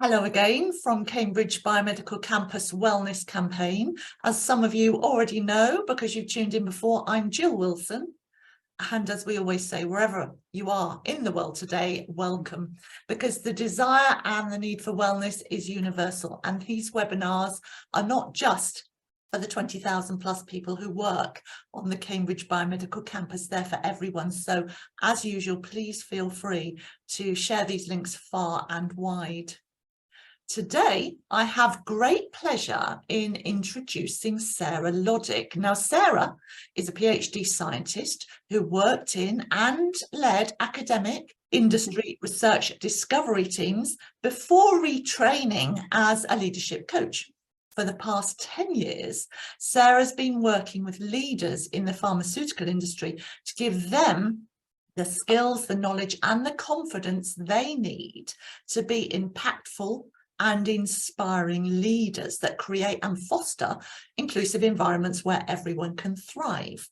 Hello again from Cambridge Biomedical Campus Wellness Campaign. As some of you already know, because you've tuned in before, I'm Jill Wilson. And as we always say, wherever you are in the world today, welcome, because the desire and the need for wellness is universal. And these webinars are not just for the 20,000 plus people who work on the Cambridge Biomedical Campus, they're for everyone. So as usual, please feel free to share these links far and wide. Today, I have great pleasure in introducing Sarah Loddick. Now, Sarah is a PhD scientist who worked in and led academic, industry, research, discovery teams before retraining as a leadership coach. For the past 10 years, Sarah's been working with leaders in the pharmaceutical industry to give them the skills, the knowledge, and the confidence they need to be impactful and inspiring leaders that create and foster inclusive environments where everyone can thrive.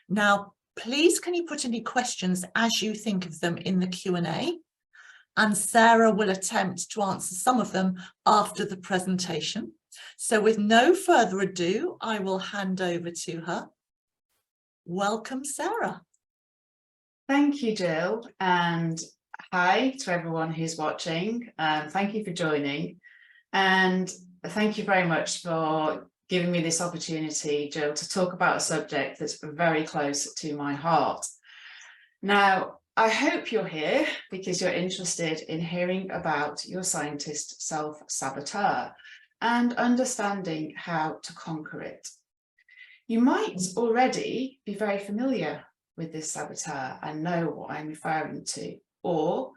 Now, please, can you put any questions as you think of them in the Q&A? And Sarah will attempt to answer some of them after the presentation. So with no further ado, I will hand over to her. Welcome, Sarah. Thank you, Jill, and hi to everyone who's watching. Thank you for joining, and thank you very much for giving me this opportunity, Jill, to talk about a subject that's very close to my heart. Now, I hope you're here because you're interested in hearing about your scientist self-saboteur and understanding how to conquer it. You might already be very familiar with this saboteur and know what I'm referring to, or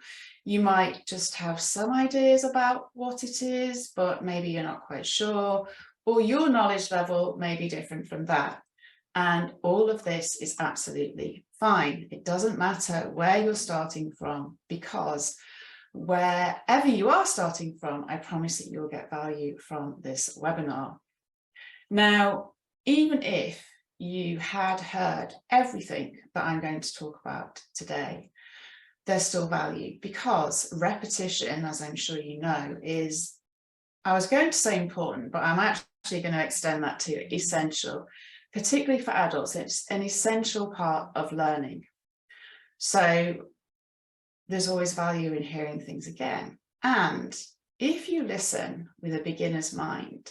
you might just have some ideas about what it is, but maybe you're not quite sure, or your knowledge level may be different from that. And all of this is absolutely fine. It doesn't matter where you're starting from, because wherever you are starting from, I promise that you'll get value from this webinar. Now, even if you had heard everything that I'm going to talk about today, there's still value, because repetition, as I'm sure you know, is, I was going to say important, but I'm actually going to extend that to essential, particularly for adults. It's an essential part of learning. So there's always value in hearing things again. And if you listen with a beginner's mind,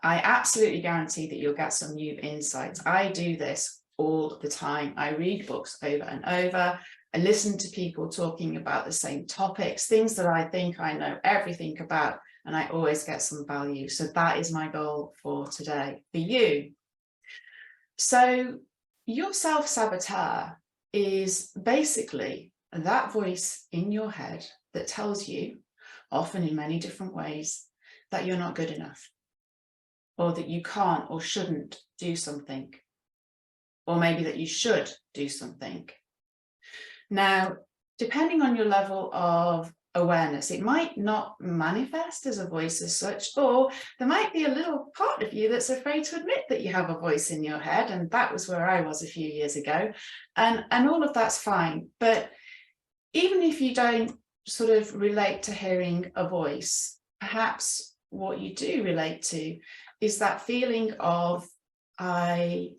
I absolutely guarantee that you'll get some new insights. I do this all the time. I read books over and over. I listen to people talking about the same topics, things that I think I know everything about, and I always get some value. So that is my goal for today, for you. So your self-saboteur is basically that voice in your head that tells you, often in many different ways, that you're not good enough, or that you can't or shouldn't do something, or maybe that you should do something. Now, depending on your level of awareness, it might not manifest as a voice as such, or there might be a little part of you that's afraid to admit that you have a voice in your head, and that was where I was a few years ago, and all of that's fine. But even if you don't sort of relate to hearing a voice, perhaps what you do relate to is that feeling of, I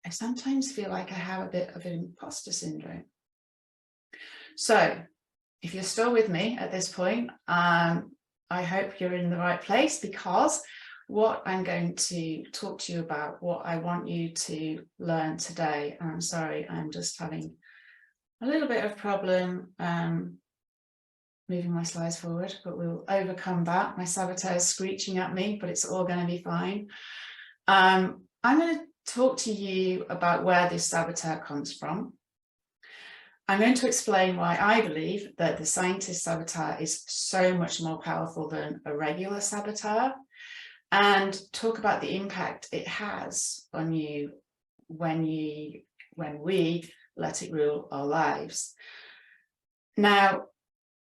sometimes feel like I have a bit of an imposter syndrome. So if you're still with me at this point, I hope you're in the right place, because what I'm going to talk to you about, what I want you to learn today, and I'm sorry, I'm just having a little bit of problem moving my slides forward, but we'll overcome that. My saboteur is screeching at me, but it's all going to be fine. I'm going to talk to you about where this saboteur comes from. I'm going to explain why I believe that the scientist saboteur is so much more powerful than a regular saboteur, and talk about the impact it has on you when we let it rule our lives. Now,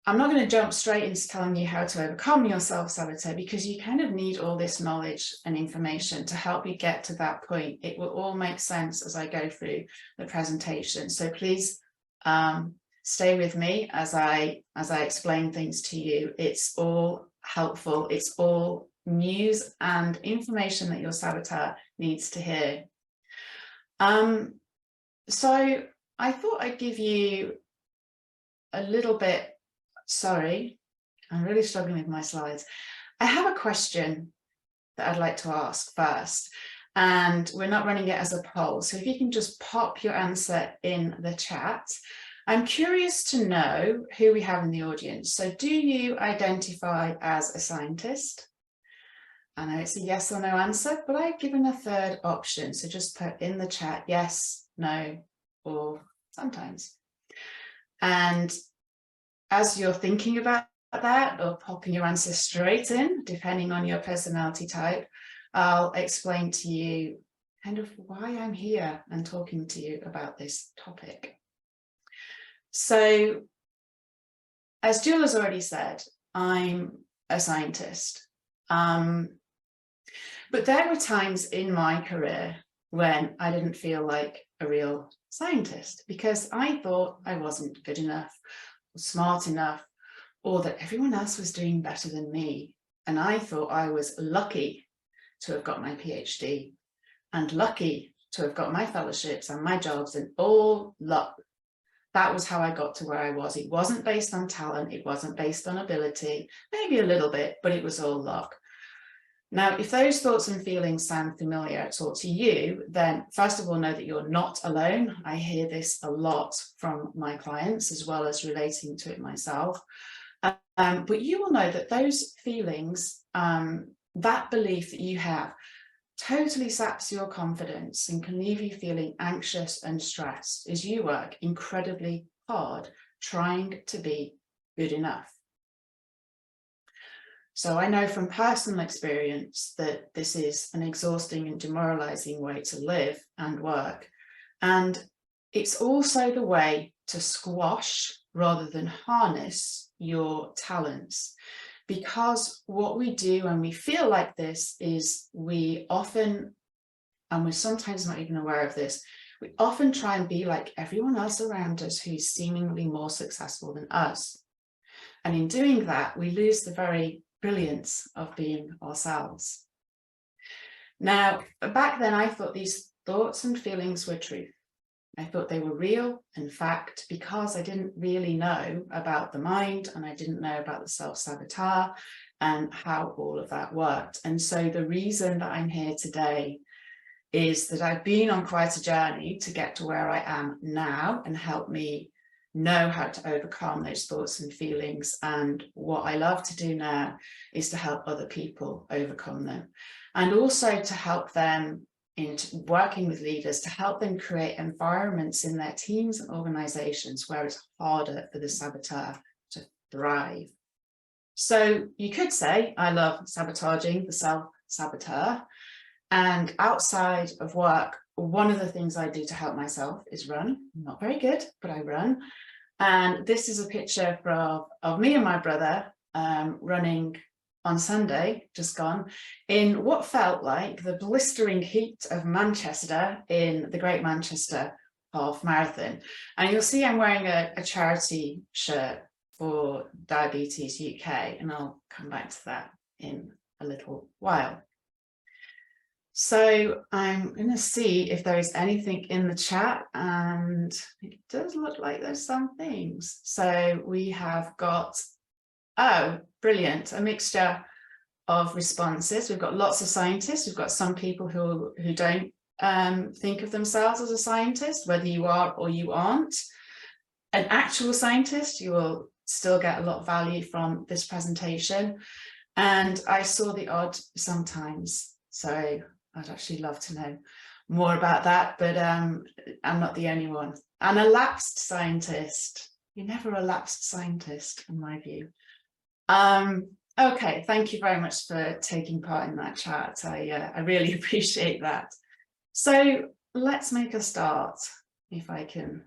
I'm not going to jump straight into telling you how to overcome your self-saboteur, because you kind of need all this knowledge and information to help you get to that point. It will all make sense as I go through the presentation. So please stay with me as I explain things to you. It's all helpful. It's all news and information that your saboteur needs to hear. So I thought I'd give you a little bit, sorry, I'm really struggling with my slides. I have a question that I'd like to ask first, and we're not running it as a poll. So if you can just pop your answer in the chat. I'm curious to know who we have in the audience. So do you identify as a scientist? I know it's a yes or no answer, but I've given a third option. So just put in the chat, yes, no, or sometimes. And as you're thinking about that, or popping your answer straight in, depending on your personality type, I'll explain to you kind of why I'm here and talking to you about this topic. So, as Jill has already said, I'm a scientist. But there were times in my career when I didn't feel like a real scientist because I thought I wasn't good enough, or smart enough, or that everyone else was doing better than me. And I thought I was lucky to have got my PhD and lucky to have got my fellowships and my jobs, and all luck. That was how I got to where I was. It wasn't based on talent. It wasn't based on ability, maybe a little bit, but it was all luck. Now, if those thoughts and feelings sound familiar at all to you, then first of all, know that you're not alone. I hear this a lot from my clients, as well as relating to it myself. But you will know that those feelings, that belief that you have, totally saps your confidence and can leave you feeling anxious and stressed as you work incredibly hard trying to be good enough. So I know from personal experience that this is an exhausting and demoralizing way to live and work. And it's also the way to squash rather than harness your talents. Because what we do when we feel like this is we often, and we're sometimes not even aware of this, we often try and be like everyone else around us who's seemingly more successful than us. And in doing that, we lose the very brilliance of being ourselves. Now, back then, I thought these thoughts and feelings were true. I thought they were real and fact because I didn't really know about the mind and I didn't know about the self-saboteur and how all of that worked. And so the reason that I'm here today is that I've been on quite a journey to get to where I am now and help me know how to overcome those thoughts and feelings. And what I love to do now is to help other people overcome them, and also to help them in working with leaders to help them create environments in their teams and organizations where it's harder for the saboteur to thrive. So you could say, I love sabotaging the self-saboteur. And outside of work, one of the things I do to help myself is run. I'm not very good, but I run. And this is a picture of me and my brother running on Sunday, just gone, in what felt like the blistering heat of Manchester in the Great Manchester Half Marathon. And you'll see I'm wearing a charity shirt for Diabetes UK, and I'll come back to that in a little while. So I'm going to see if there is anything in the chat, and it does look like there's some things. So we have got, oh, brilliant, a mixture of responses. We've got lots of scientists. We've got some people who don't think of themselves as a scientist, whether you are or you aren't an actual scientist. You will still get a lot of value from this presentation. And I saw the odd sometimes. So I'd actually love to know more about that, but I'm not the only one. And a lapsed scientist. You're never a lapsed scientist, in my view. Okay, thank you very much for taking part in that chat. I really appreciate that. So let's make a start. If I can,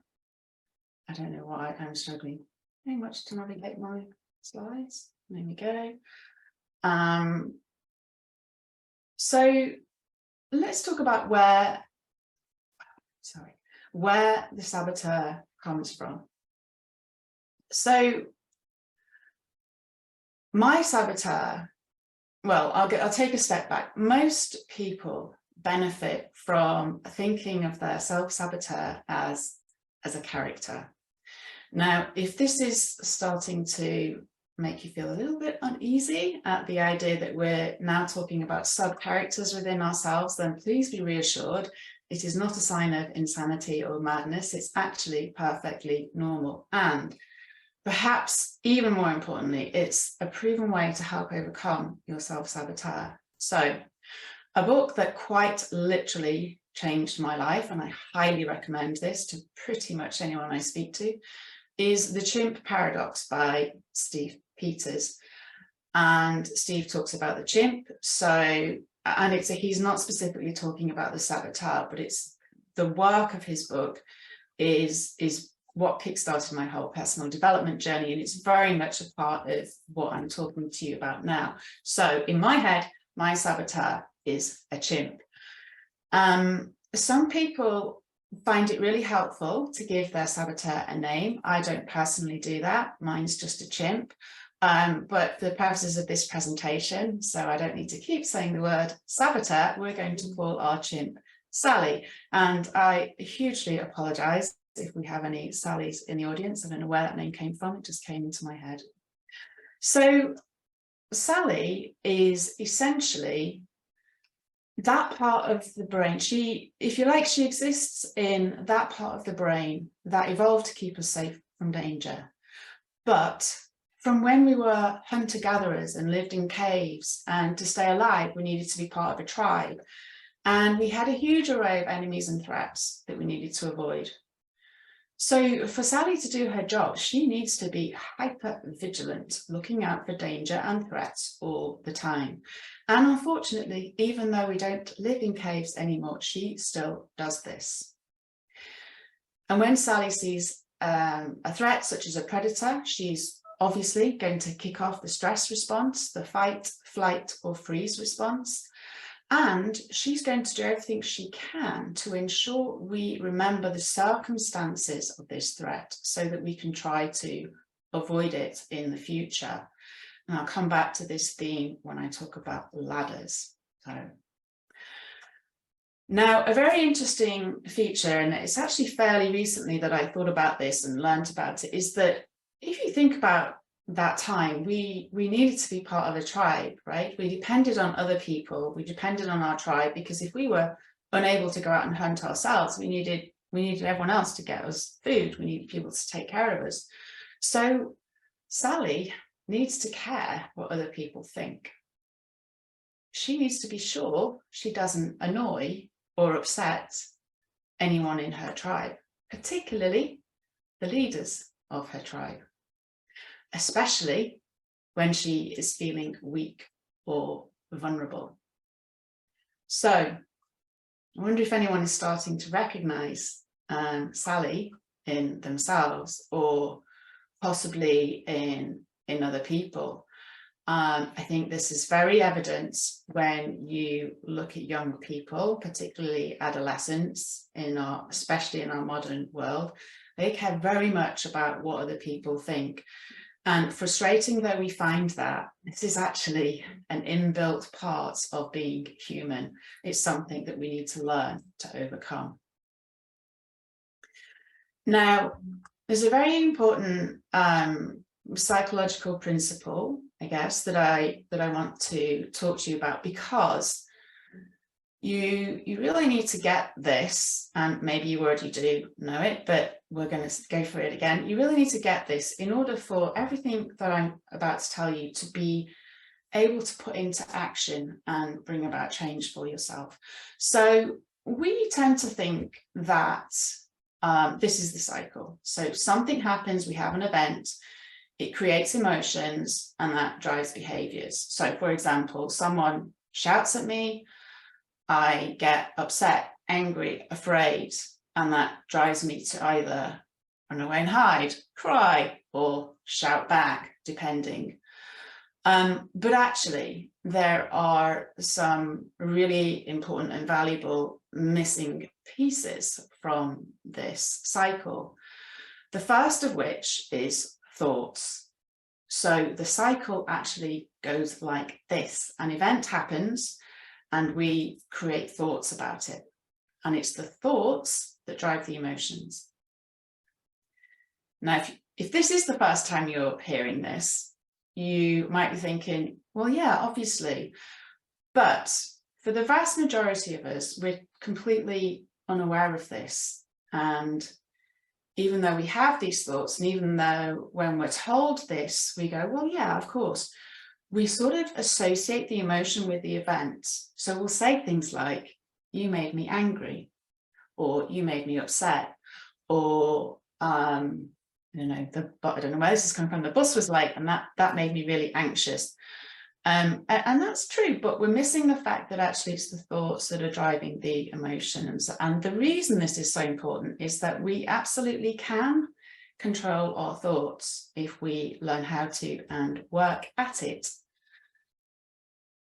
I don't know why I'm struggling very much to navigate my slides. There we go. So let's talk about where the saboteur comes from. So my saboteur, well, I'll take a step back. Most people benefit from thinking of their self-saboteur as a character. Now, if this is starting to make you feel a little bit uneasy at the idea that we're now talking about sub-characters within ourselves, then please be reassured. It is not a sign of insanity or madness. It's actually perfectly normal. And perhaps even more importantly, it's a proven way to help overcome your self-saboteur. So a book that quite literally changed my life, and I highly recommend this to pretty much anyone I speak to, is The Chimp Paradox by Steve Peters. And Steve talks about the chimp. So, and he's not specifically talking about the saboteur, but it's the work of his book is what kickstarted my whole personal development journey. And it's very much a part of what I'm talking to you about now. So in my head, my saboteur is a chimp. Some people find it really helpful to give their saboteur a name. I don't personally do that. Mine's just a chimp. But for the purposes of this presentation, so I don't need to keep saying the word saboteur, we're going to call our chimp Sally. And I hugely apologise if we have any Sallys in the audience. I don't know where that name came from. It just came into my head. So Sally is essentially that part of the brain. She, if you like, she exists in that part of the brain that evolved to keep us safe from danger. But from when we were hunter-gatherers and lived in caves, and to stay alive, we needed to be part of a tribe. And we had a huge array of enemies and threats that we needed to avoid. So for Sally to do her job, she needs to be hyper vigilant, looking out for danger and threats all the time. And unfortunately, even though we don't live in caves anymore, she still does this. And when Sally sees a threat, such as a predator, she's obviously going to kick off the stress response, the fight, flight, or freeze response. And she's going to do everything she can to ensure we remember the circumstances of this threat so that we can try to avoid it in the future. And I'll come back to this theme when I talk about ladders. So now, a very interesting feature, and it's actually fairly recently that I thought about this and learned about it, is that if you think about that time, we needed to be part of a tribe, right? We depended on other people, we depended on our tribe, because if we were unable to go out and hunt ourselves, we needed everyone else to get us food, we needed people to take care of us. So Sally needs to care what other people think. She needs to be sure she doesn't annoy or upset anyone in her tribe, particularly the leaders of her tribe, especially when she is feeling weak or vulnerable. So I wonder if anyone is starting to recognize Sally in themselves, or possibly in other people. I think this is very evident when you look at young people, particularly adolescents, especially in our modern world. They care very much about what other people think. And frustrating though we find that, this is actually an inbuilt part of being human. It's something that we need to learn to overcome. Now, there's a very important psychological principle, I guess, that I want to talk to you about, because you really need to get this, and maybe you already do know it, but we're going to go for it again. You really need to get this in order for everything that I'm about to tell you to be able to put into action and bring about change for yourself. So we tend to think that this is the cycle. So something happens, we have an event, it creates emotions, and that drives behaviors. So for example, someone shouts at me, I get upset, angry, afraid, and that drives me to either run away and hide, cry, or shout back, depending. But actually, there are some really important and valuable missing pieces from this cycle. The first of which is thoughts. So the cycle actually goes like this. An event happens and we create thoughts about it. And it's the thoughts that drive the emotions. Now, if this is the first time you're hearing this, you might be thinking, well, yeah, obviously. But for the vast majority of us, we're completely unaware of this. And even though we have these thoughts, and even though when we're told this, we go, well, yeah, of course, we sort of associate the emotion with the event. So we'll say things like, you made me angry, or you made me upset, or, I don't know where this is coming from, the bus was late and that made me really anxious. And that's true, but we're missing the fact that actually it's the thoughts that are driving the emotions. And the reason this is so important is that we absolutely can control our thoughts if we learn how to and work at it.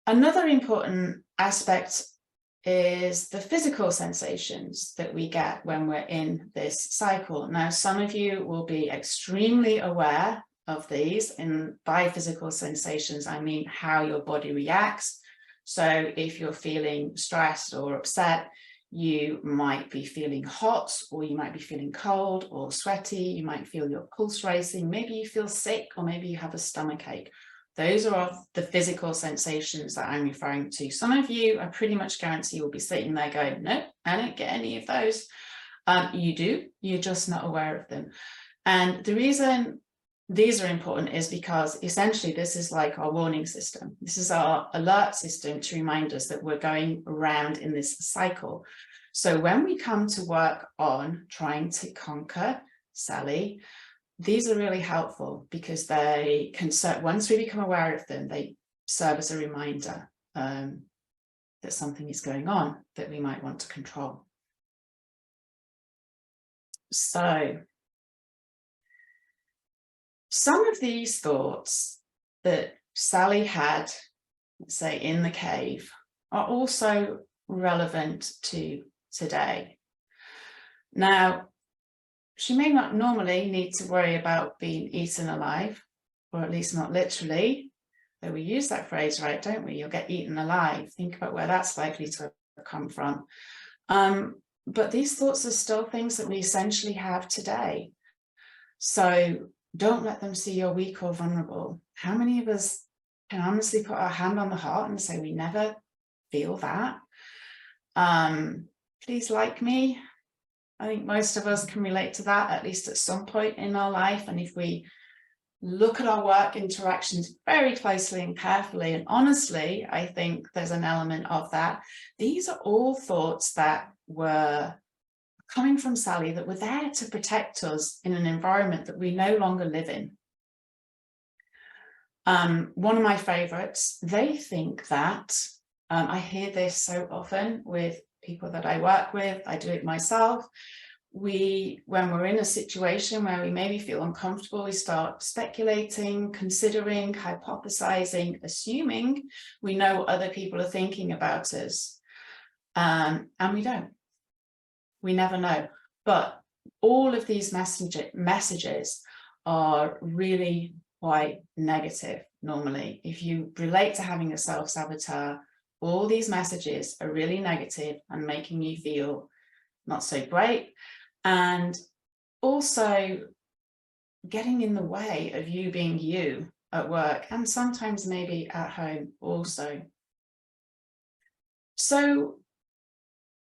Another important aspect is the physical sensations that we get when we're in this cycle. Now, some of you will be extremely aware of these, and by physical sensations, I mean how your body reacts. So if you're feeling stressed or upset, you might be feeling hot, or you might be feeling cold or sweaty. You might feel your pulse racing. Maybe you feel sick, or maybe you have a stomach ache. Those are the physical sensations that I'm referring to. Some of you, I pretty much guarantee, will be sitting there going, nope, I don't get any of those. You do, you're just not aware of them. And the reason these are important is because essentially this is like our warning system. This is our alert system to remind us that we're going around in this cycle. So when we come to work on trying to conquer Sally, these are really helpful because they can serve, once we become aware of them, they serve as a reminder that something is going on that we might want to control. So some of these thoughts that Sally had, let's say, in the cave, are also relevant to today. Now, she may not normally need to worry about being eaten alive, or at least not literally, though we use that phrase, right, don't we? You'll get eaten alive. Think about where that's likely to come from. But these thoughts are still things that we essentially have today. So don't let them see you're weak or vulnerable. How many of us can honestly put our hand on the heart and say we never feel that? Please like me. I think most of us can relate to that, at least at some point in our life. And if we look at our work interactions very closely and carefully, and honestly, I think there's an element of that. These are all thoughts that were coming from Sally, that were there to protect us in an environment that we no longer live in. One of my favorites, they think that, I hear this so often with people that I work with, I do it myself. When we're in a situation where we maybe feel uncomfortable, we start speculating, considering, hypothesizing, assuming we know what other people are thinking about us. And we don't. We never know. But all of these messages are really quite negative normally. If you relate to having a self-saboteur, all these messages are really negative and making you feel not so great, and also getting in the way of you being you at work, and sometimes maybe at home also. So,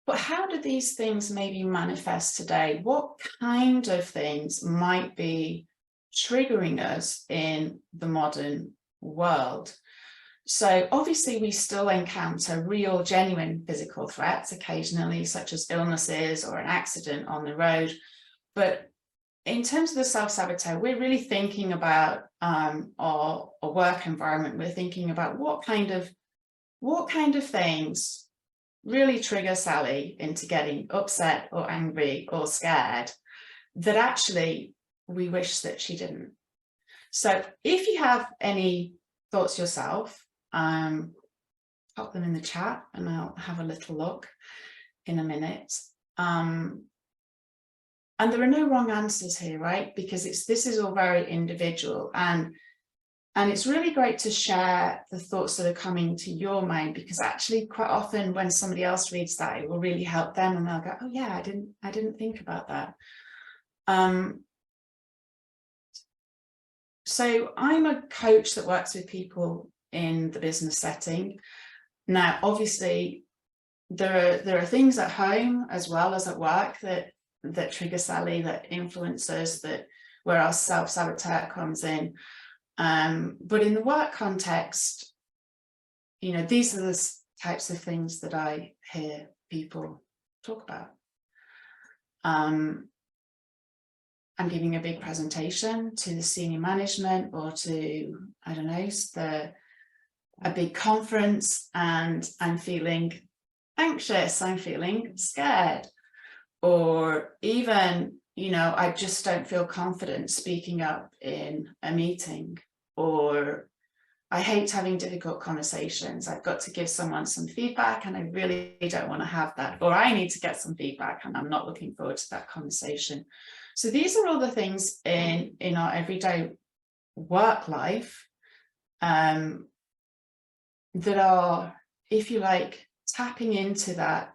but how do these things maybe manifest today? What kind of things might be triggering us in the modern world? So obviously we still encounter real, genuine physical threats occasionally, such as illnesses or an accident on the road. But in terms of the self-saboteur, we're really thinking about our work environment. We're thinking about what kind of things really trigger Sally into getting upset or angry or scared that actually we wish that she didn't. So if you have any thoughts yourself, pop them in the chat and I'll have a little look in a minute. And there are no wrong answers here, right? Because this is all very individual, and And it's really great to share the thoughts that are coming to your mind, because actually quite often when somebody else reads that, it will really help them, and they'll go, oh yeah, I didn't think about that. So I'm a coach that works with people in the business setting. Now, obviously, there are things at home as well as at work that trigger Sally, that influence us, that where our self-saboteur comes in. But in the work context, you know, these are the types of things that I hear people talk about. I'm giving a big presentation to the senior management, or to, I don't know, a big conference, and I'm feeling anxious, I'm feeling scared, or even, you know, I just don't feel confident speaking up in a meeting, or I hate having difficult conversations. I've got to give someone some feedback and I really don't want to have that, or I need to get some feedback and I'm not looking forward to that conversation. So these are all the things in our everyday work life that are, if you like, tapping into that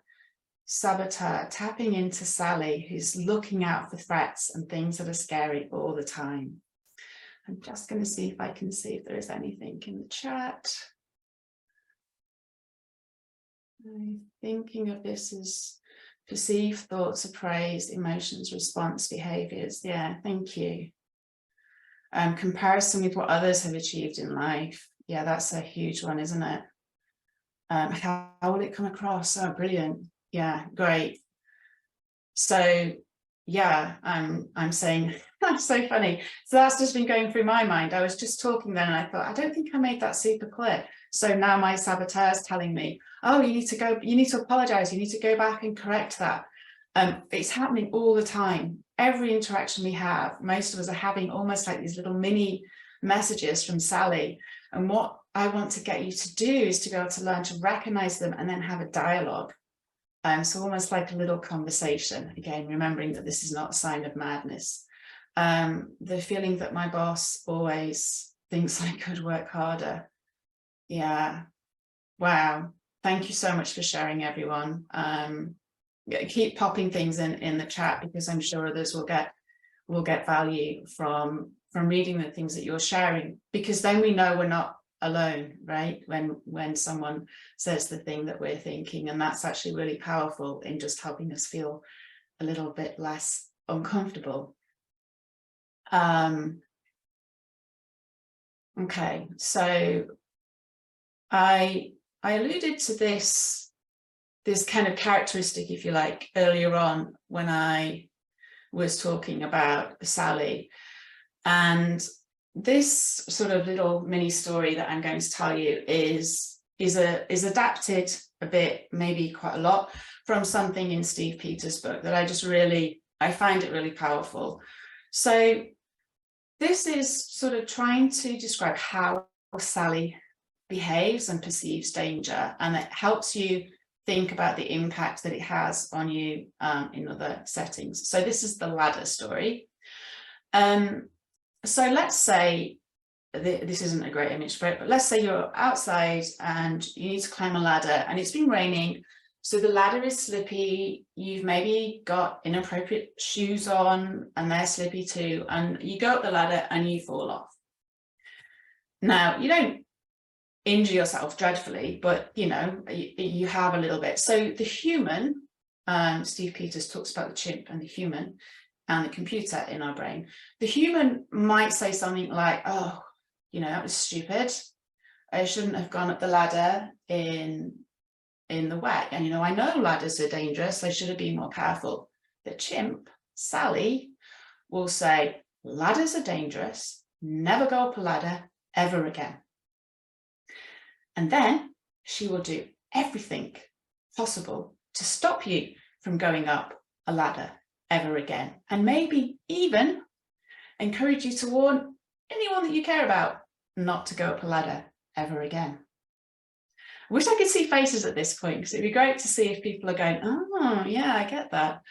saboteur, tapping into Sally, who's looking out for threats and things that are scary all the time. I'm just going to see if I can see if there is anything in the chat. I'm thinking of this as perceived thoughts of praise, emotions, response, behaviors. Yeah, thank you. Comparison with what others have achieved in life. Yeah, that's a huge one, isn't it? How will it come across? Oh, brilliant. Yeah, great. So yeah, I'm saying, that's so funny. So that's just been going through my mind. I was just talking then and I thought, I don't think I made that super clear. So now my saboteur is telling me, oh, you need to apologize. You need to go back and correct that. It's happening all the time. Every interaction we have, most of us are having almost like these little mini messages from Sally. And what I want to get you to do is to be able to learn to recognize them and then have a dialogue. So almost like a little conversation, again, remembering that this is not a sign of madness. The feeling that my boss always thinks I could work harder. Yeah, wow. Thank you so much for sharing, everyone. Keep popping things in the chat, because I'm sure others will get value from reading the things that you're sharing, because then we know we're not alone, right? When someone says the thing that we're thinking, and that's actually really powerful in just helping us feel a little bit less uncomfortable. Okay, so I alluded to this kind of characteristic, if you like, earlier on when I was talking about Sally, and this sort of little mini story that I'm going to tell you is adapted a bit, maybe quite a lot, from something in Steve Peters' book that I find it really powerful. So this is sort of trying to describe how Sally behaves and perceives danger, and it helps you think about the impact that it has on you in other settings. So this is the ladder story. So let's say, this isn't a great image for it, but let's say you're outside and you need to climb a ladder and it's been raining. So the ladder is slippy. You've maybe got inappropriate shoes on and they're slippy too. And you go up the ladder and you fall off. Now, you don't injure yourself dreadfully, but you know, you have a little bit. So the human, Steve Peters talks about the chimp and the human and the computer in our brain. The human might say something like, oh, you know, that was stupid. I shouldn't have gone up the ladder in the wet. And, you know, I know ladders are dangerous. I should have been more careful. The chimp, Sally, will say, ladders are dangerous. Never go up a ladder ever again. And then she will do everything possible to stop you from going up a ladder ever again, and maybe even encourage you to warn anyone that you care about not to go up a ladder ever again. I wish I could see faces at this point, because it'd be great to see if people are going, oh yeah, I get that.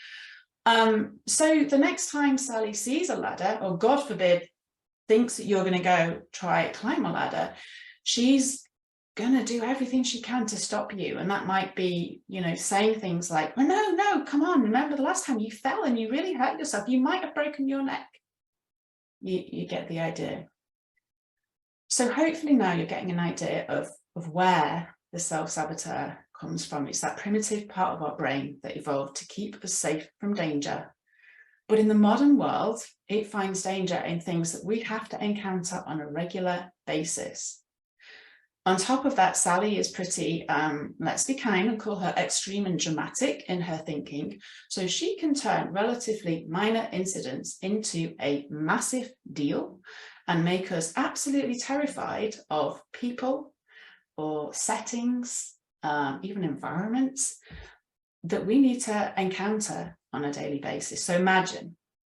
So the next time Sally sees a ladder, or God forbid thinks that you're going to go try climb a ladder, she's going to do everything she can to stop you. And that might be, you know, saying things like, well, no, come on, remember the last time you fell and you really hurt yourself, you might have broken your neck. You get the idea. So hopefully now you're getting an idea of where the self-saboteur comes from. It's that primitive part of our brain that evolved to keep us safe from danger. But in the modern world, it finds danger in things that we have to encounter on a regular basis. On top of that, Sally is pretty, let's be kind and call her extreme and dramatic in her thinking. So she can turn relatively minor incidents into a massive deal and make us absolutely terrified of people or settings, even environments that we need to encounter on a daily basis. So imagine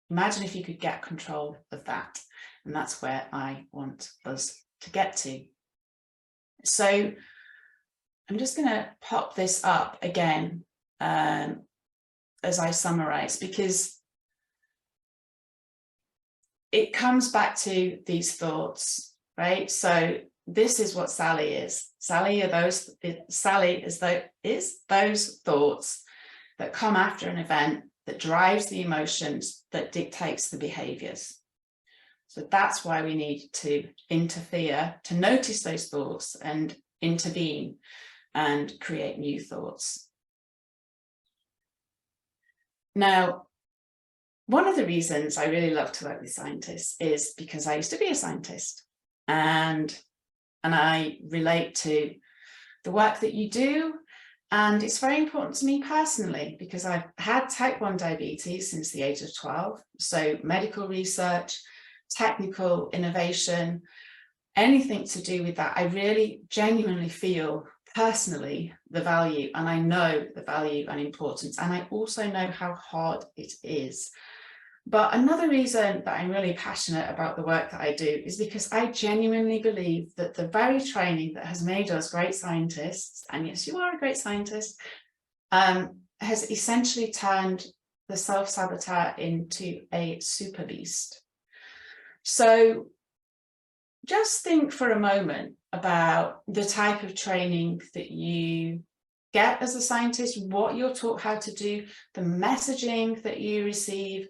if you could get control of that. And that's where I want us to get to. So I'm just going to pop this up again as I summarize, because it comes back to these thoughts, right? So this is what Sally is. Sally is those thoughts that come after an event, that drives the emotions, that dictates the behaviors. So that's why we need to interfere, to notice those thoughts and intervene and create new thoughts. Now, one of the reasons I really love to work with scientists is because I used to be a scientist, and I relate to the work that you do. And it's very important to me personally because I've had type 1 diabetes since the age of 12. So medical research, technical innovation, anything to do with that, I really genuinely feel personally the value, and I know the value and importance, and I also know how hard it is. But another reason that I'm really passionate about the work that I do is because I genuinely believe that the very training that has made us great scientists, and yes, you are a great scientist, has essentially turned the self-saboteur into a super beast. So just think for a moment about the type of training that you get as a scientist, what you're taught how to do, the messaging that you receive.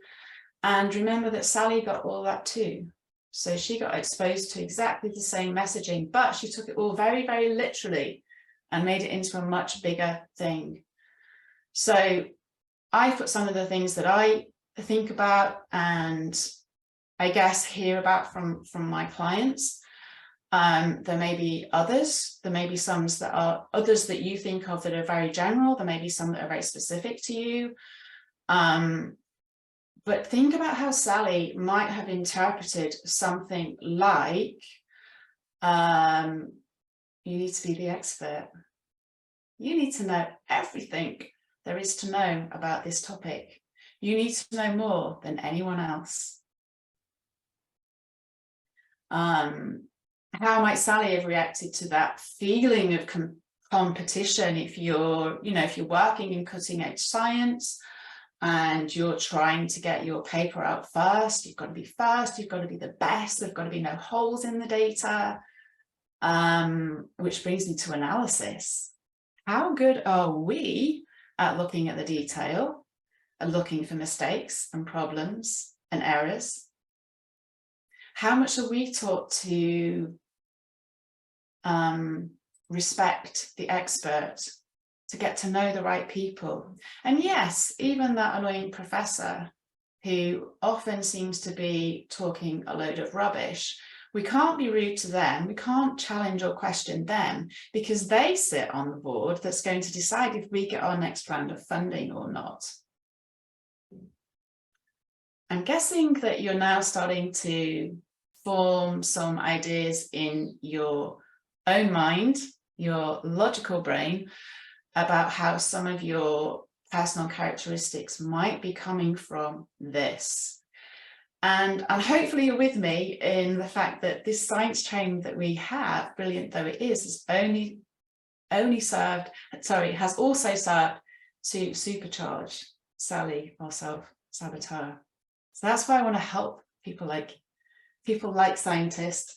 And remember that Sally got all that too. So she got exposed to exactly the same messaging, but she took it all very, very literally and made it into a much bigger thing. So I put some of the things that I think about and I guess hear about from my clients. There may be others. There may be some that are others that you think of that are very general. There may be some that are very specific to you. But think about how Sally might have interpreted something like, you need to be the expert. You need to know everything there is to know about this topic. You need to know more than anyone else. How might Sally have reacted to that feeling of competition if you're working in cutting edge science and you're trying to get your paper out first? You've got to be first, you've got to be the best, there've got to be no holes in the data. Which brings me to analysis. How good are we at looking at the detail and looking for mistakes and problems and errors? How much are we taught to respect the expert, to get to know the right people? And yes, even that annoying professor who often seems to be talking a load of rubbish, we can't be rude to them, we can't challenge or question them, because they sit on the board that's going to decide if we get our next round of funding or not. I'm guessing that you're now starting to form some ideas in your own mind, your logical brain, about how some of your personal characteristics might be coming from this. And hopefully you're with me in the fact that this science training that we have, brilliant though it is has also served to supercharge Sally, our self-saboteur. So that's why I want to help people like people like scientist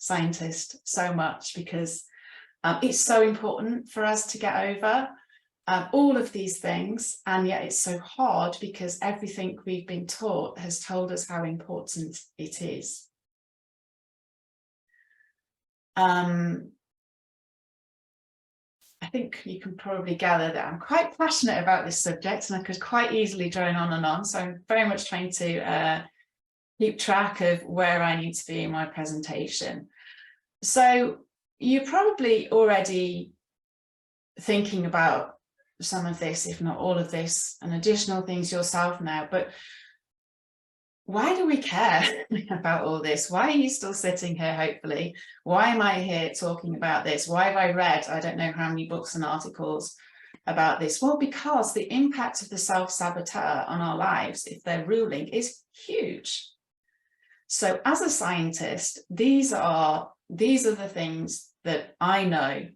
so much, because it's so important for us to get over all of these things, and yet it's so hard because everything we've been taught has told us how important it is. I think you can probably gather that I'm quite passionate about this subject, and I could quite easily drone on and on. So I'm very much trying to keep track of where I need to be in my presentation. So you're probably already thinking about some of this, if not all of this, and additional things yourself now. But why do we care about all this? Why are you still sitting here, hopefully? Why am I here talking about this? Why have I read, I don't know how many books and articles about this? Well, because the impact of the self-saboteur on our lives, if they're ruling, is huge. So as a scientist, these are the things that I know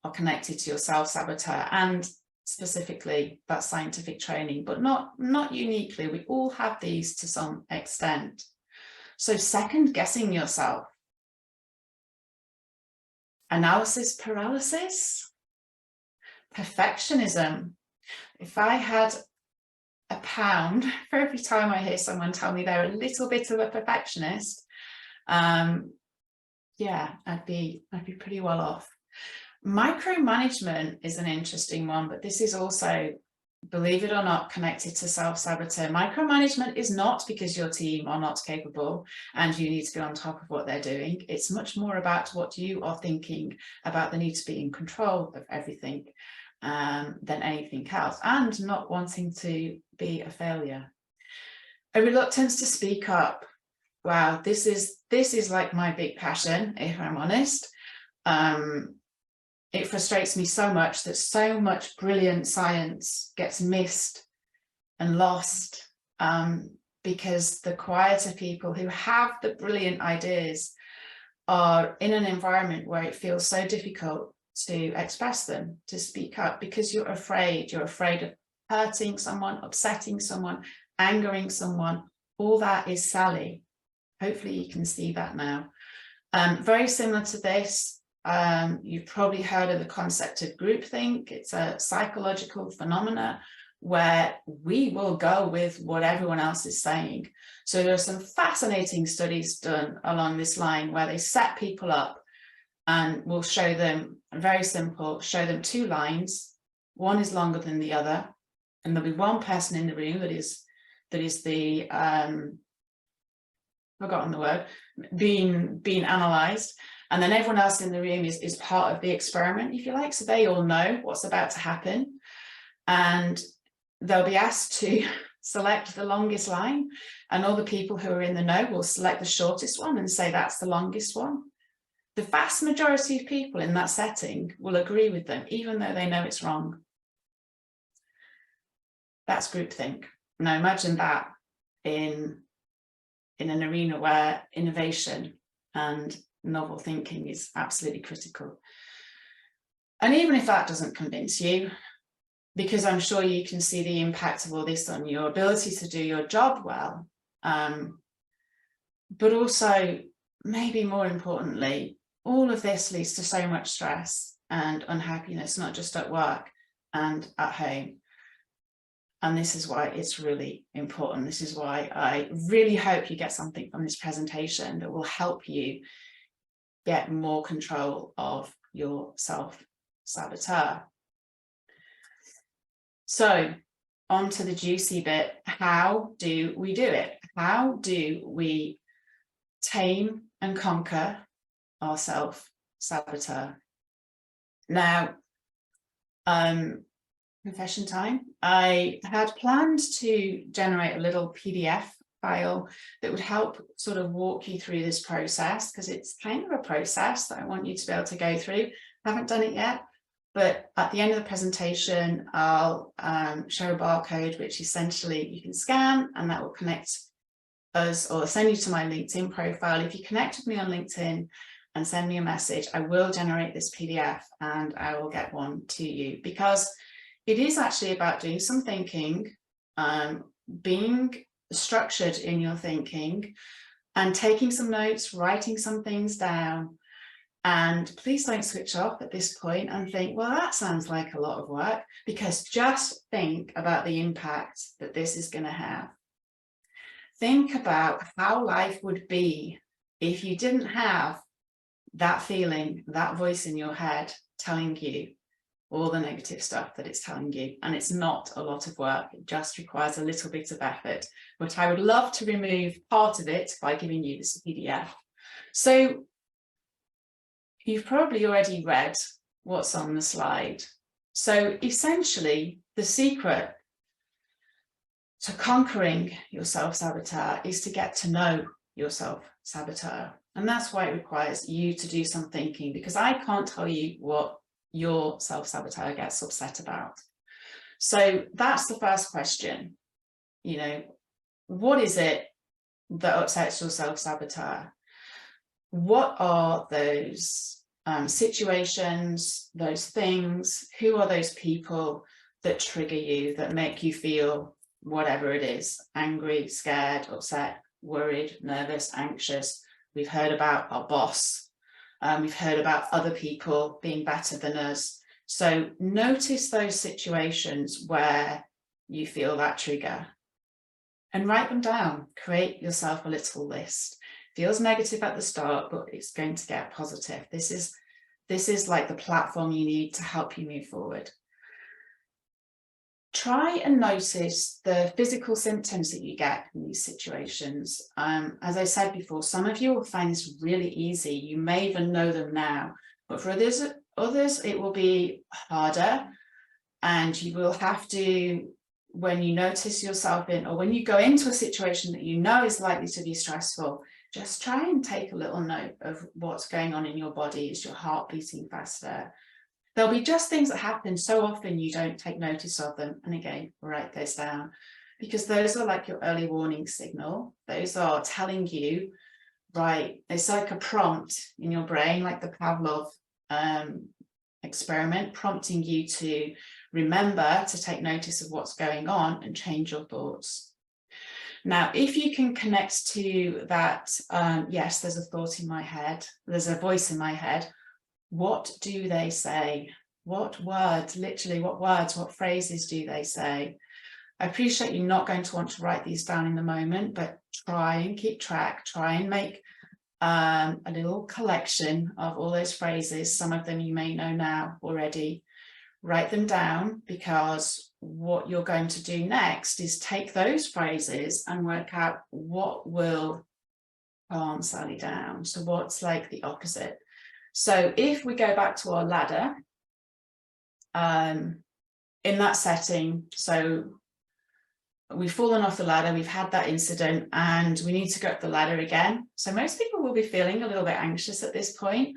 are connected to your self-saboteur, and specifically that scientific training, but not uniquely. We all have these to some extent. So second guessing yourself, analysis paralysis, perfectionism. If I had £1 for every time I hear someone tell me they're a little bit of a perfectionist, yeah, I'd be pretty well off. Micromanagement is an interesting one, but this is also, believe it or not, connected to self-saboteur. Micromanagement is not because your team are not capable and you need to be on top of what they're doing. It's much more about what you are thinking about the need to be in control of everything than anything else, and not wanting to be a failure. A reluctance to speak up. Wow, this is like my big passion, if I'm honest. It frustrates me so much that so much brilliant science gets missed and lost because the quieter people who have the brilliant ideas are in an environment where it feels so difficult to express them, to speak up, because you're afraid of hurting someone, upsetting someone, angering someone. All that is Sally. Hopefully you can see that now. Very similar to this, you've probably heard of the concept of groupthink. It's a psychological phenomena where we will go with what everyone else is saying. So there are some fascinating studies done along this line where they set people up and we'll show them, very simple, show them 2 lines. One is longer than the other, and there'll be one person in the room that is the forgotten the word, being analysed, and then everyone else in the room is part of the experiment, if you like. So they all know what's about to happen, and they'll be asked to select the longest line, and all the people who are in the know will select the shortest one and say that's the longest one. The vast majority of people in that setting will agree with them, even though they know it's wrong. That's groupthink. Now imagine that in an arena where innovation and novel thinking is absolutely critical. And even if that doesn't convince you, because I'm sure you can see the impact of all this on your ability to do your job well, but also, maybe more importantly, all of this leads to so much stress and unhappiness, not just at work and at home. And this is why it's really important. This is why I really hope you get something from this presentation that will help you get more control of your self-saboteur. So on to the juicy bit. How do we do it? How do we tame and conquer our self-saboteur? Now, confession time. I had planned to generate a little PDF file that would help sort of walk you through this process, because it's kind of a process that I want you to be able to go through. I haven't done it yet, but at the end of the presentation, I'll show a barcode, which essentially you can scan, and that will connect us or send you to my LinkedIn profile. If you connect with me on LinkedIn and send me a message, I will generate this PDF and I will get one to you, because it is actually about doing some thinking, being structured in your thinking, and taking some notes, writing some things down. And please don't switch off at this point and think, well, that sounds like a lot of work, because just think about the impact that this is going to have. Think about how life would be if you didn't have that feeling, that voice in your head telling you all the negative stuff that it's telling you. And it's not a lot of work. It just requires a little bit of effort. But I would love to remove part of it by giving you this PDF. So you've probably already read what's on the slide. So essentially, the secret to conquering your self-saboteur is to get to know your self-saboteur. And that's why it requires you to do some thinking, because I can't tell you what your self-saboteur gets upset about. So that's the first question. You know, what is it that upsets your self-saboteur? What are those situations, those things? Who are those people that trigger you, that make you feel whatever it is? Angry, scared, upset, worried, nervous, anxious. We've heard about our boss. We've heard about other people being better than us. So notice those situations where you feel that trigger and write them down. Create yourself a little list. Feels negative at the start, but it's going to get positive. This is like the platform you need to help you move forward. Try and notice the physical symptoms that you get in these situations. As I said before, some of you will find this really easy. You may even know them now, but for others it will be harder, and you will have to, when you notice yourself in, or when you go into a situation that you know is likely to be stressful, just try and take a little note of what's going on in your body. Is your heart beating faster? There'll be just things that happen so often you don't take notice of them. And again, write those down, because those are like your early warning signal. Those are telling you, right, it's like a prompt in your brain, like the Pavlov experiment, prompting you to remember to take notice of what's going on and change your thoughts. Now, if you can connect to that, yes, there's a thought in my head, there's a voice in my head. What do they say? What words, literally, what words, what phrases do they say? I appreciate you're not going to want to write these down in the moment, but try and keep track, try and make a little collection of all those phrases. Some of them you may know now already. Write them down, because what you're going to do next is take those phrases and work out what will calm Sally down. So what's like the opposite? So if we go back to our ladder, in that setting, so we've fallen off the ladder, we've had that incident, and we need to go up the ladder again. So most people will be feeling a little bit anxious at this point.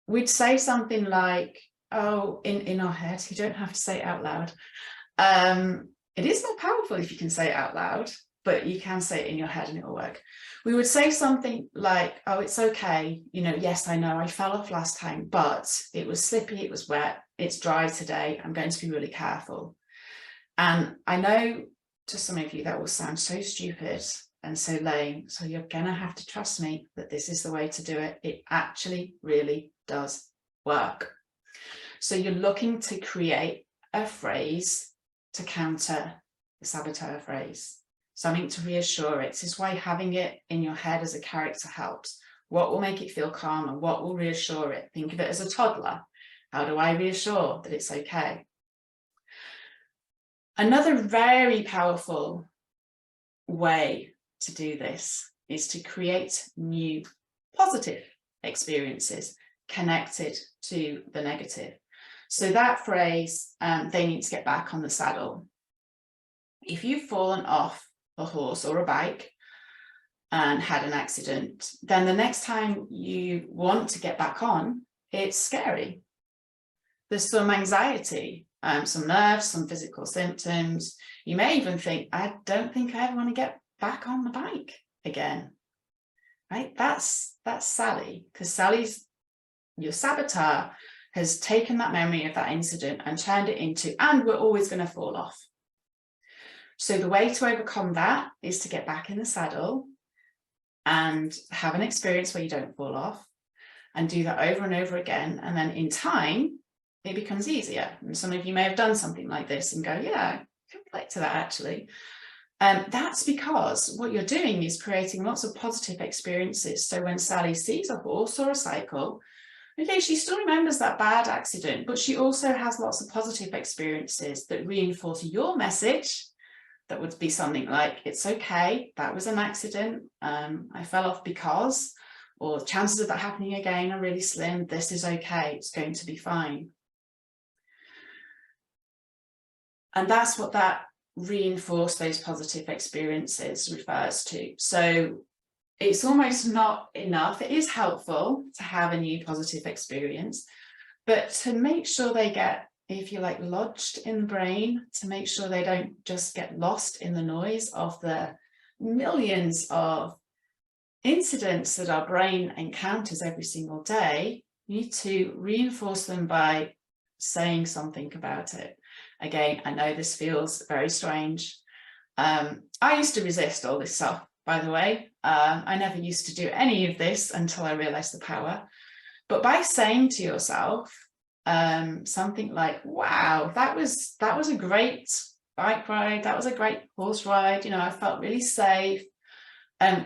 We'd say something like, oh, in our head, you don't have to say it out loud. It is more powerful if you can say it out loud, but you can say it in your head and it will work. We would say something like, oh, it's okay. You know, yes, I know I fell off last time, but it was slippy, it was wet, it's dry today. I'm going to be really careful. And I know to some of you that will sound so stupid and so lame. So you're going to have to trust me that this is the way to do it. It actually really does work. So you're looking to create a phrase to counter the saboteur phrase. Something to reassure it. This is why having it in your head as a character helps. What will make it feel calm and what will reassure it? Think of it as a toddler. How do I reassure that it's okay? Another very powerful way to do this is to create new positive experiences connected to the negative. So that phrase, they need to get back on the saddle. If you've fallen off a horse or a bike and had an accident, then the next time you want to get back on, it's scary. There's some anxiety, some nerves, some physical symptoms. You may even think, I don't think I ever want to get back on the bike again. Right? That's Sally, because Sally's, your saboteur, has taken that memory of that incident and turned it into, and we're always going to fall off. So the way to overcome that is to get back in the saddle and have an experience where you don't fall off, and do that over and over again. And then in time, it becomes easier. And some of you may have done something like this and go, yeah, I can relate to that actually. That's because what you're doing is creating lots of positive experiences. So when Sally sees a horse or a cycle, okay, she still remembers that bad accident, but she also has lots of positive experiences that reinforce your message. That would be something like, it's okay, that was an accident, I fell off because, or chances of that happening again are really slim, this is okay, it's going to be fine. And that's what that reinforce those positive experiences refers to. So it's almost not enough. It is helpful to have a new positive experience, but to make sure they get, if you like, lodged in the brain, to make sure they don't just get lost in the noise of the millions of incidents that our brain encounters every single day, you need to reinforce them by saying something about it. Again, I know this feels very strange. I used to resist all this stuff, by the way. I never used to do any of this until I realized the power. But by saying to yourself something like, wow, that was a great bike ride, that was a great horse ride, you know, I felt really safe.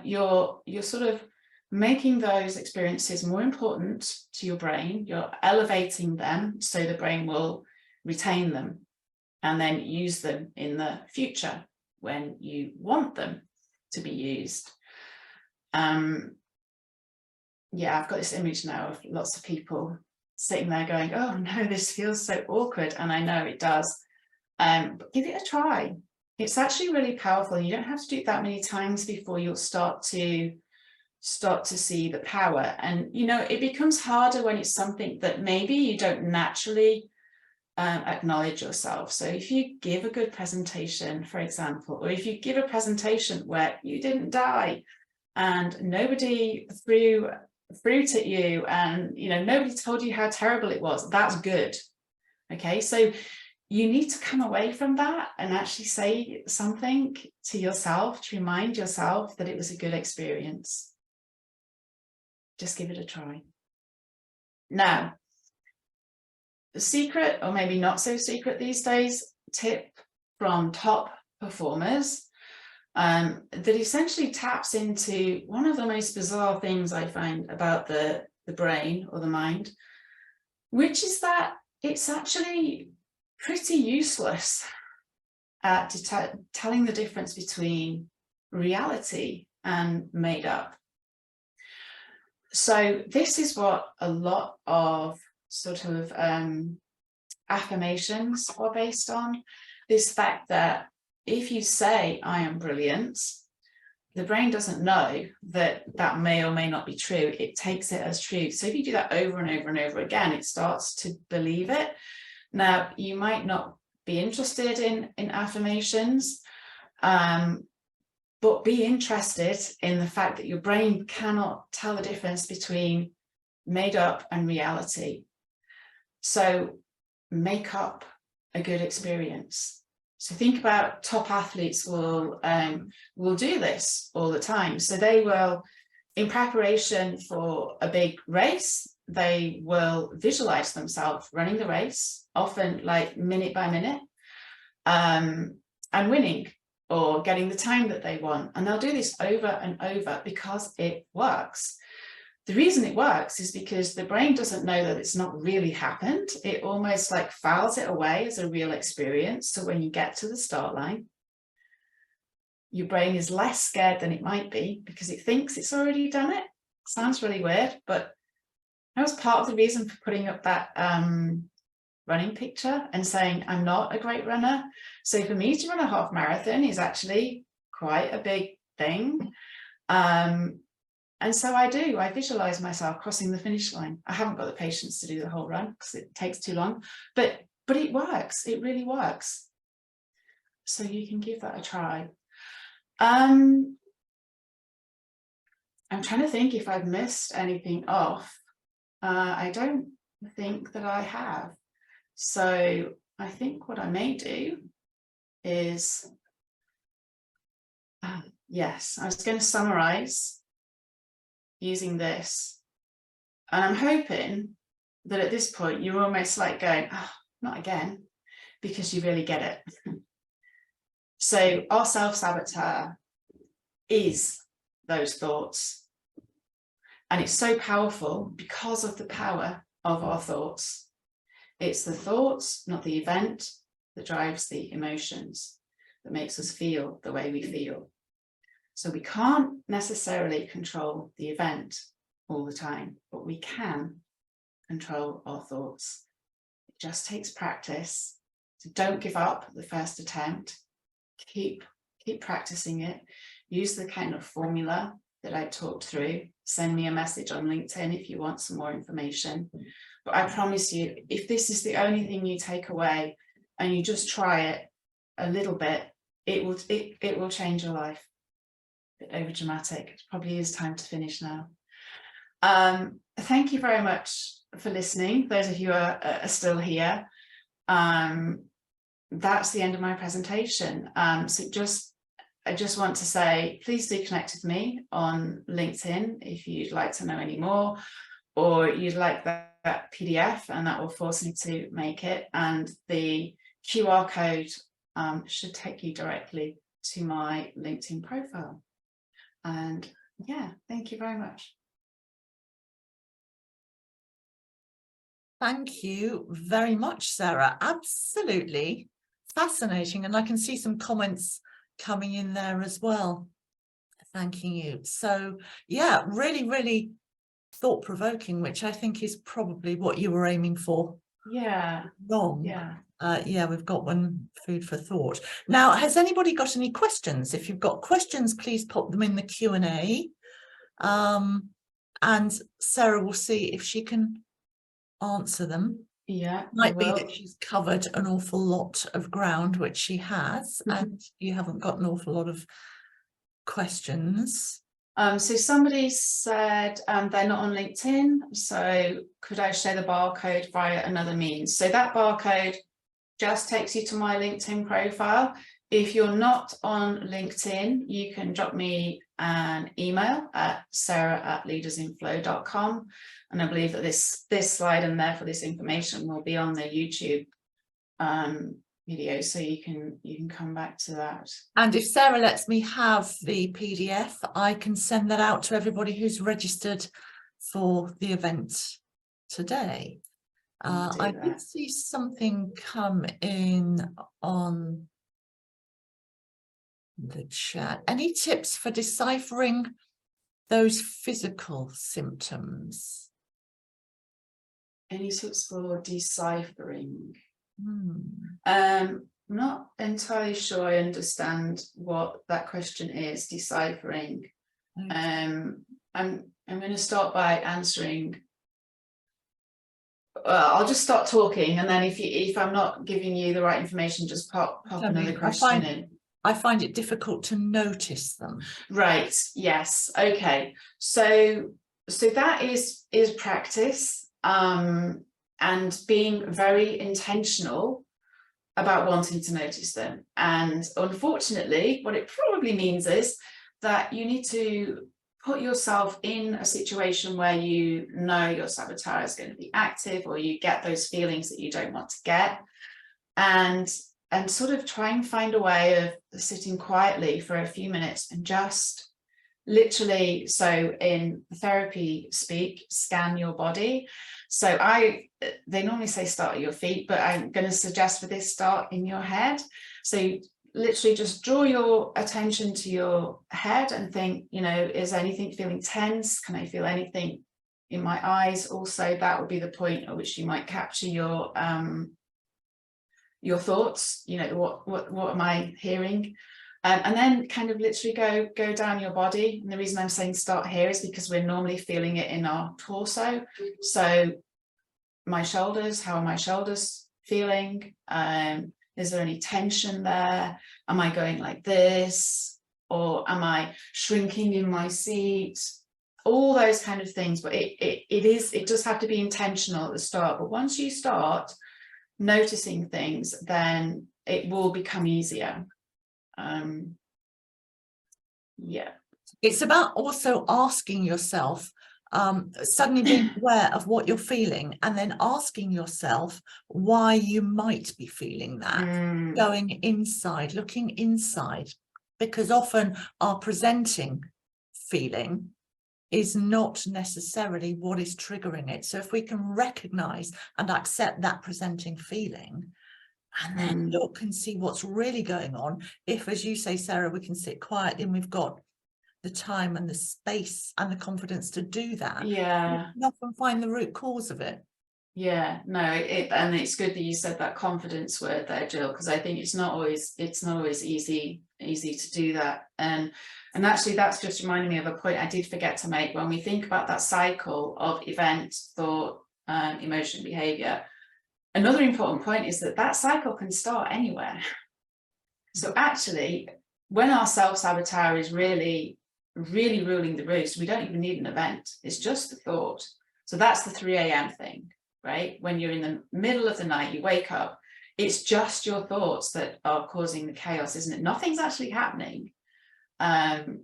You're sort of making those experiences more important to your brain. You're elevating them so the brain will retain them and then use them in the future when you want them to be used. Yeah, I've got this image now of lots of people sitting there going, oh no, this feels so awkward. And I know it does. But give it a try. It's actually really powerful. You don't have to do it that many times before you'll start to see the power. And, you know, it becomes harder when it's something that maybe you don't naturally acknowledge yourself. So if you give a good presentation, for example, or if you give a presentation where you didn't die and nobody threw fruit at you and, you know, nobody told you how terrible it was, that's good. Okay, so you need to come away from that and actually say something to yourself to remind yourself that it was a good experience. Just give it a try. Now, the secret, or maybe not so secret these days, tip from top performers that essentially taps into one of the most bizarre things I find about the brain or the mind, which is that it's actually pretty useless at telling the difference between reality and made up. So this is what a lot of sort of affirmations are based on, this fact that if you say I am brilliant, the brain doesn't know that that may or may not be true. It takes it as true. So if you do that over and over and over again, it starts to believe it. Now, you might not be interested in affirmations, but be interested in the fact that your brain cannot tell the difference between made up and reality. So make up a good experience. So think about top athletes will do this all the time. So they will, in preparation for a big race, they will visualize themselves running the race, often like minute by minute, and winning or getting the time that they want. And they'll do this over and over because it works. The reason it works is because the brain doesn't know that it's not really happened. It almost like files it away as a real experience. So when you get to the start line, your brain is less scared than it might be because it thinks it's already done it. Sounds really weird, but that was part of the reason for putting up that running picture and saying I'm not a great runner. So for me to run a half marathon is actually quite a big thing. And so I visualize myself crossing the finish line. I haven't got the patience to do the whole run because it takes too long, but it works. It really works. So you can give that a try. I'm trying to think if I've missed anything off. I don't think that I have. So I think what I may do is Yes, I was going to summarize using this, and I'm hoping that at this point you're almost like going, oh, not again, because you really get it. So our self-saboteur is those thoughts, and it's so powerful because of the power of our thoughts. It's the thoughts, not the event, that drives the emotions, that makes us feel the way we feel. So we can't necessarily control the event all the time, but we can control our thoughts. It just takes practice. So don't give up the first attempt. Keep practicing it. Use the kind of formula that I talked through. Send me a message on LinkedIn if you want some more information. But I promise you, if this is the only thing you take away and you just try it a little bit, it will change your life. A bit over dramatic. It probably is time to finish now. Thank you very much for listening. Those of you are still here. That's the end of my presentation. So I just want to say, please do connect with me on LinkedIn if you'd like to know any more, or you'd like that PDF, and that will force me to make it. And the QR code should take you directly to my LinkedIn profile. And yeah, thank you very much. Thank you very much, Sarah. Absolutely fascinating. And I can see some comments coming in there as well, thanking you. So yeah, really, really thought-provoking, which I think is probably what you were aiming for. Yeah. Wrong. Yeah. Yeah, we've got one food for thought. Now, has anybody got any questions? If you've got questions, please pop them in the Q&A. And Sarah will see if she can answer them. Yeah, Might be that she's covered an awful lot of ground, which she has, and you haven't got an awful lot of questions. So somebody said they're not on LinkedIn, so could I share the barcode via another means? So that barcode just takes you to my LinkedIn profile. If you're not on LinkedIn, you can drop me an email at sarah@leadersinflow.com. And I believe that this slide and therefore this information will be on the YouTube video, so you can come back to that. And if Sarah lets me have the PDF, I can send that out to everybody who's registered for the event today. I did see something come in on the chat. Any tips for deciphering those physical symptoms? Any tips for deciphering? Hmm. Not entirely sure I understand what that question is, deciphering. Okay. I'm going to start by answering. I'll just start talking, and then if I'm not giving you the right information, just pop another question in. I find it difficult to notice them. Right. Yes. Okay. So that is practice, and being very intentional about wanting to notice them. And unfortunately, what it probably means is that you need to put yourself in a situation where you know your saboteur is going to be active, or you get those feelings that you don't want to get, and sort of try and find a way of sitting quietly for a few minutes and just literally, so in therapy speak, scan your body. So they normally say start at your feet, but I'm going to suggest for this, start in your head. So you literally just draw your attention to your head and think, is anything feeling tense? Can I feel anything in my eyes? Also, that would be the point at which you might capture your thoughts. What am I hearing? And then kind of literally go down your body. And the reason I'm saying start here is because we're normally feeling it in our torso. So my shoulders, how are my shoulders feeling? Is there any tension there? Am I going like this? Or am I shrinking in my seat? All those kind of things. But it does have to be intentional at the start. But once you start noticing things, then it will become easier. Yeah. It's about also asking yourself, suddenly being aware of what you're feeling, and then asking yourself why you might be feeling that, going inside, looking inside, because often our presenting feeling is not necessarily what is triggering it. So if we can recognize and accept that presenting feeling, and then look and see what's really going on, if, as you say, Sarah, we can sit quietly and we've got the time and the space and the confidence to do that, Yeah. you can often find the root cause of it. Yeah, no, and it's good that you said that confidence word there, Jill, because I think it's not always easy to do that. And actually that's just reminding me of a point I did forget to make. When we think about that cycle of event, thought, emotion, behavior, another important point is that that cycle can start anywhere. So actually, when our self-saboteur is really ruling the roost, we don't even need an event. It's just the thought. So that's the 3 a.m. thing, right? When you're in the middle of the night, you wake up, it's just your thoughts that are causing the chaos, isn't it? Nothing's actually happening.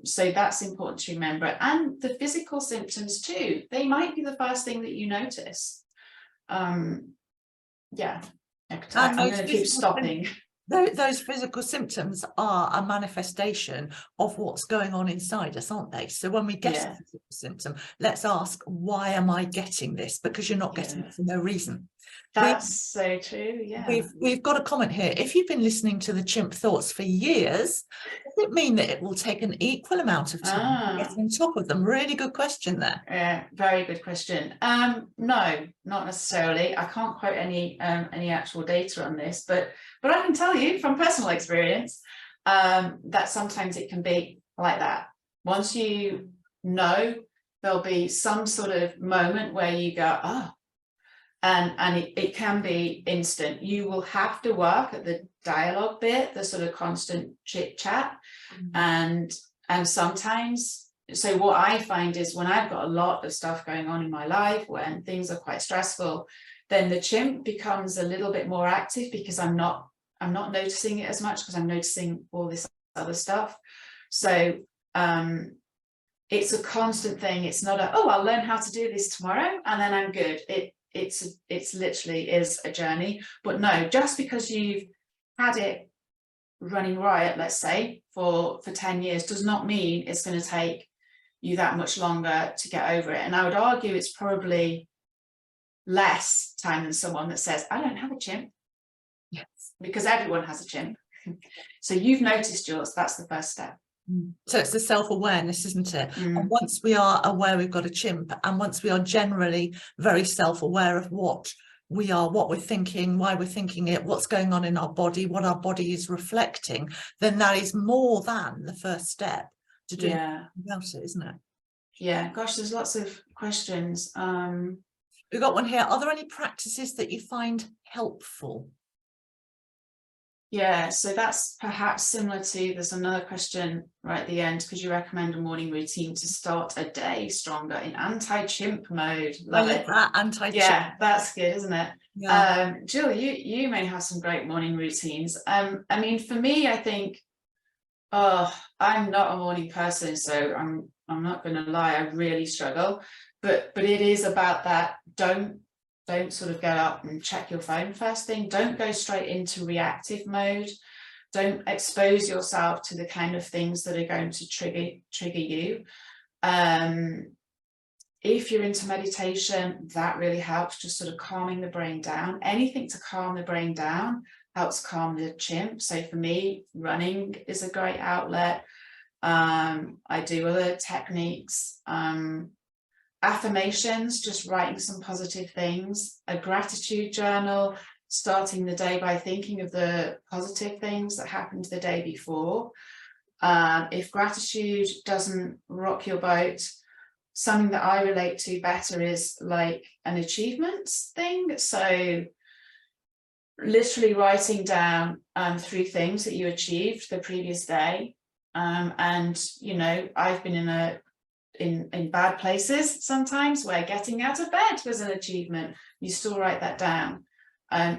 So that's important to remember. And the physical symptoms too, they might be the first thing that you notice. Yeah, I'm going to keep stopping. Those physical symptoms are a manifestation of what's going on inside us, aren't they? So when we get a physical symptom, let's ask, why am I getting this? Because you're not getting it for no reason. That's so true. Yeah. We've got a comment here. If you've been listening to the chimp thoughts for years, does it mean that it will take an equal amount of time to get on top of them? Really good question there. Yeah, very good question. No, not necessarily. I can't quote any actual data on this, but I can tell you from personal experience that sometimes it can be like that. Once you know, there'll be some sort of moment where you go, oh, and it can be instant. You will have to work at the dialogue bit, the sort of constant chit chat, and sometimes. So what I find is when I've got a lot of stuff going on in my life, when things are quite stressful, then the chimp becomes a little bit more active because I'm not noticing it as much because I'm noticing all this other stuff. So it's a constant thing. It's not a, oh, I'll learn how to do this tomorrow and then I'm good. It's literally is a journey. But no, just because you've had it running riot, let's say, for 10 years does not mean it's going to take you that much longer to get over it. And I would argue it's probably less time than someone that says, I don't have a chimp. Yes. Because everyone has a chimp. So you've noticed yours, that's the first step. So it's the self-awareness, isn't it? And once we are aware we've got a chimp, and once we are generally very self-aware of what we are, what we're thinking, why we're thinking it, what's going on in our body, what our body is reflecting, then that is more than the first step to do about it, isn't it? Yeah, gosh, there's lots of questions. We've got one here. Are there any practices that you find helpful? Yeah, so that's perhaps similar to, there's another question right at the end. Could you recommend a morning routine to start a day stronger in anti-chimp mode? Love it. Anti-chimp. Yeah, that's good, isn't it? Yeah. Jill, you may have some great morning routines. I mean, for me, I think, I'm not a morning person, so I'm not going to lie, I really struggle. But it is about that. Don't sort of get up and check your phone first thing. Don't go straight into reactive mode. Don't expose yourself to the kind of things that are going to trigger you. If you're into meditation, that really helps, just sort of calming the brain down. Anything to calm the brain down helps calm the chimp. So for me, running is a great outlet. I do other techniques. Affirmations, just writing some positive things, a gratitude journal, starting the day by thinking of the positive things that happened the day before. If gratitude doesn't rock your boat, something that I relate to better is like an achievements thing. So literally writing down 3 things that you achieved the previous day. And, you know, I've been in bad places sometimes where getting out of bed was an achievement. You still write that down.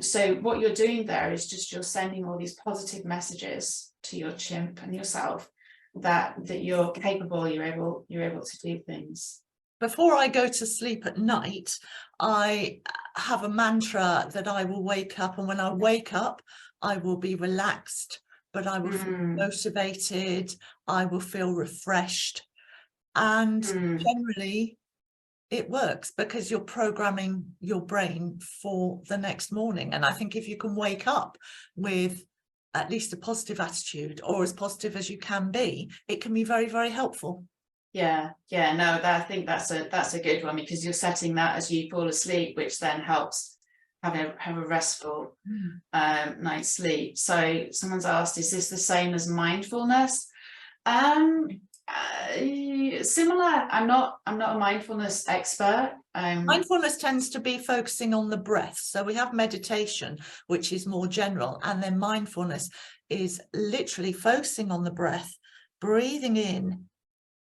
So what you're doing there is just you're sending all these positive messages to your chimp and yourself that you're capable, you're able to do things. Before I go to sleep at night, I have a mantra that I will wake up, and when I wake up, I will be relaxed, but I will feel motivated, I will feel refreshed. And generally it works because you're programming your brain for the next morning. And I think if you can wake up with at least a positive attitude, or as positive as you can be, it can be very, very helpful. Yeah, no, I think that's a good one, because you're setting that as you fall asleep, which then helps have a restful night's sleep. So someone's asked, is this the same as mindfulness? Similar. I'm not a mindfulness expert. Mindfulness tends to be focusing on the breath. So we have meditation, which is more general, and then mindfulness is literally focusing on the breath, breathing in,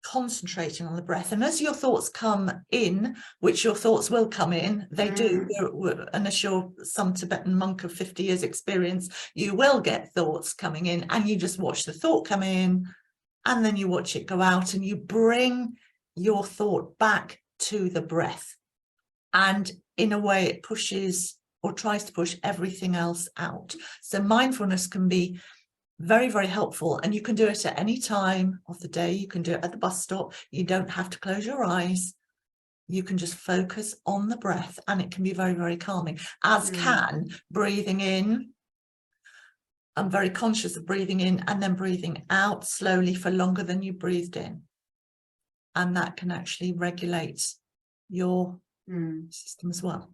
concentrating on the breath. And as your thoughts come in, which your thoughts will come in, they do, unless you're some Tibetan monk of 50 years experience, you will get thoughts coming in, and you just watch the thought come in, and then you watch it go out, and you bring your thought back to the breath. And in a way, it pushes or tries to push everything else out. So mindfulness can be very, very helpful, and you can do it at any time of the day. You can do it at the bus stop. You don't have to close your eyes. You can just focus on the breath, and it can be very, very calming, as can breathing in. I'm very conscious of breathing in and then breathing out slowly for longer than you breathed in. And that can actually regulate your system as well.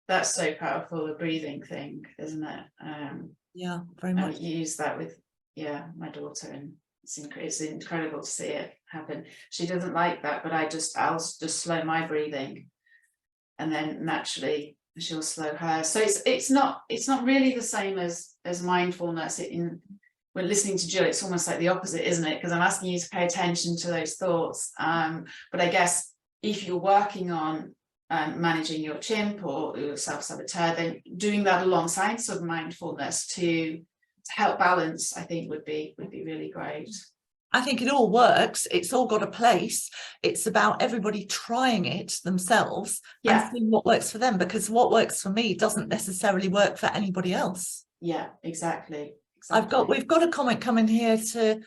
That's so powerful, the breathing thing, isn't it? Yeah, very much. I use that with my daughter, and it's incredible to see it happen. She doesn't like that, but I'll just slow my breathing, and then naturally she'll slow her. So it's not really the same as mindfulness. When listening to Jill, it's almost like the opposite, isn't it? Because I'm asking you to pay attention to those thoughts. But I guess if you're working on managing your chimp or your self-saboteur, then doing that alongside sort of mindfulness to help balance, I think would be really great. I think it all works. It's all got a place. It's about everybody trying it themselves and seeing what works for them, because what works for me doesn't necessarily work for anybody else. Yeah, exactly. We've got a comment coming here to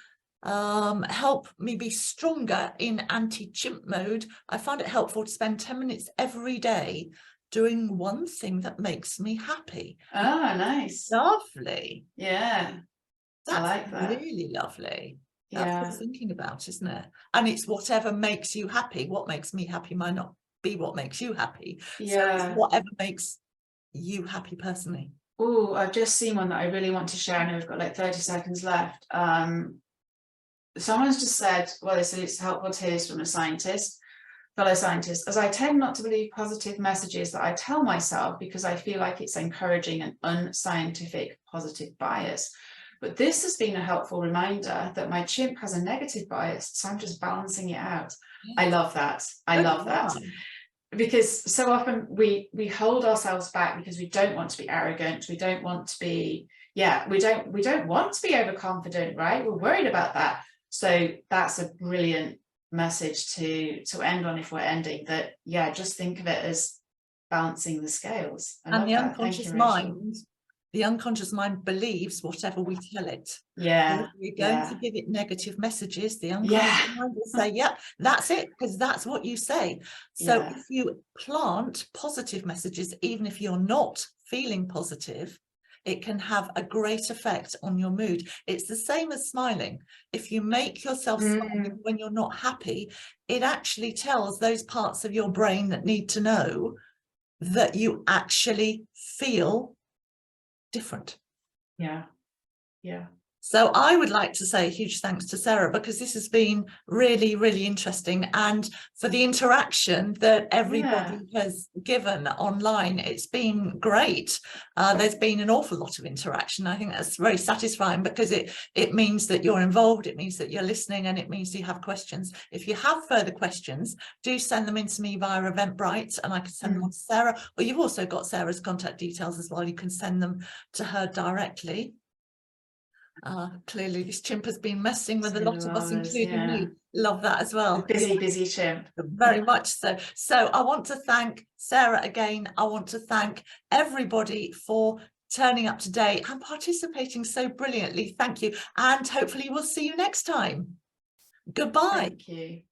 help me be stronger in anti-chimp mode. I find it helpful to spend 10 minutes every day doing one thing that makes me happy. Oh, nice. Lovely. Yeah. That's I like that. really lovely. That's what thinking about, isn't it? And it's whatever makes you happy. What makes me happy might not be what makes you happy. So it's whatever makes you happy personally. Oh, I've just seen one that I really want to share. I know we've got like 30 seconds left. Someone's just said, well, they said it's helpful to hear from a fellow scientist, as I tend not to believe positive messages that I tell myself because I feel like it's encouraging an unscientific positive bias. But this has been a helpful reminder that my chimp has a negative bias, so I'm just balancing it out. I love that. I love that. Because so often we hold ourselves back because we don't want to be arrogant. We don't want to be, we don't want to be overconfident, right? We're worried about that. So that's a brilliant message to end on, if we're ending that. Just think of it as balancing the scales. And the unconscious mind, the unconscious mind believes whatever we tell it. If we're going to give it negative messages, the unconscious mind will say, that's it, because that's what you say. So if you plant positive messages, even if you're not feeling positive, it can have a great effect on your mood. It's the same as smiling. If you make yourself smile when you're not happy, it actually tells those parts of your brain that need to know that you actually feel different. So I would like to say a huge thanks to Sarah, because this has been really, really interesting, and for the interaction that everybody has given online. It's been great. There's been an awful lot of interaction. I think that's very satisfying, because it means that you're involved, it means that you're listening, and it means you have questions. If you have further questions, do send them in to me via Eventbrite, and I can send them on to Sarah, or you've also got Sarah's contact details as well. You can send them to her directly. Clearly this chimp has been messing with a It's lot been of us, hours, including yeah. me. Love that as well. Busy, busy chimp. Very much so. So I want to thank Sarah again. I want to thank everybody for turning up today and participating so brilliantly. Thank you. And hopefully we'll see you next time. Goodbye. Thank you.